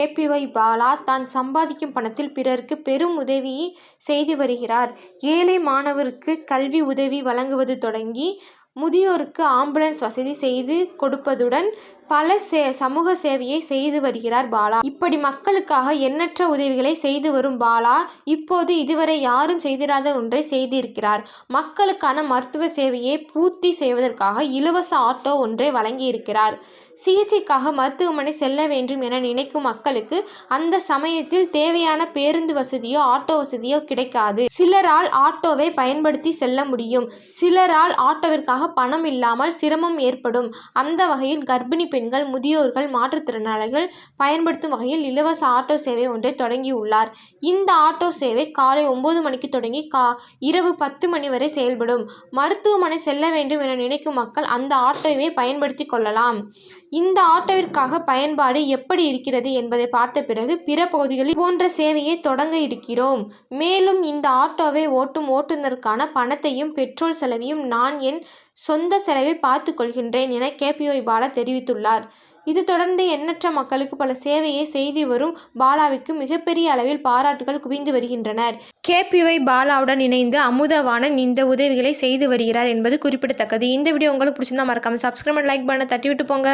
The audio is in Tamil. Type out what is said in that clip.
கேபிஒய் பாலா தான் சம்பாதிக்கும் பணத்தில் பிறருக்கு பெரும் உதவி செய்து வருகிறார். ஏழை மாணவருக்கு கல்வி உதவி வழங்குவது தொடங்கி முதியோருக்கு ஆம்புலன்ஸ் வசதி செய்து கொடுப்பதுடன் பல சமூக சேவையை செய்து வருகிறார் பாலா. இப்படி மக்களுக்காக எண்ணற்ற உதவிகளை செய்து வரும் பாலா இப்போது இதுவரை யாரும் செய்திராத ஒன்றை செய்திருக்கிறார். மக்களுக்கான மருத்துவ சேவையை பூர்த்தி செய்வதற்காக இலவச ஆட்டோ ஒன்றை வழங்கியிருக்கிறார். சிகிச்சைக்காக மருத்துவமனை செல்ல வேண்டும் என நினைக்கும் மக்களுக்கு அந்த சமயத்தில் தேவையான பேருந்து வசதியோ ஆட்டோ வசதியோ கிடைக்காது. சிலரால் ஆட்டோவை பயன்படுத்தி செல்ல முடியும், சிலரால் ஆட்டோவிற்காக பணம் இல்லாமல் சிரமம் ஏற்படும். அந்த வகையில் கர்ப்பிணி பெண்கள், முதியோர்கள், மாற்றுத்திறனாளிகள் பயன்படுத்தும் வகையில் இலவச ஆட்டோ சேவை ஒன்றை தொடங்கியுள்ளார். இந்த ஆட்டோ சேவை காலை 9 மணிக்கு தொடங்கி இரவு 10 மணி வரை செயல்படும். மருத்துவமனை செல்ல வேண்டும் என நினைக்கும் மக்கள் அந்த ஆட்டோவை பயன்படுத்திக் கொள்ளலாம். இந்த ஆட்டோவிற்காக பயன்பாடு எப்படி இருக்கிறது என்பதை பார்த்த பிறகு பிற பகுதிகளில் போன்ற சேவையை தொடங்க இருக்கிறோம். மேலும் இந்த ஆட்டோவை ஓட்டும் ஓட்டுநருக்கான பணத்தையும் பெட்ரோல் செலவையும் நான் என் சொந்த செலவில் பார்த்துக் கொள்கின்றேன் என கேபிஒய் பாலா தெரிவித்துள்ளார். இது தொடர்ந்து எண்ணற்ற மக்களுக்கு பல சேவையை செய்து வரும் பாலாவுக்கு மிகப்பெரிய அளவில் பாராட்டுகள் குவிந்து வருகின்றனர். கேபிஒய் பாலாவுடன் இணைந்து அமுதவாணன் இந்த உதவிகளை செய்து வருகிறார் என்பது குறிப்பிடத்தக்கது. இந்த வீடியோ உங்களுக்கு பிடிச்சிருந்தா மறக்காம சப்ஸ்கிரைப் பண்ணி லைக் பண்ண தட்டி விட்டு போங்க.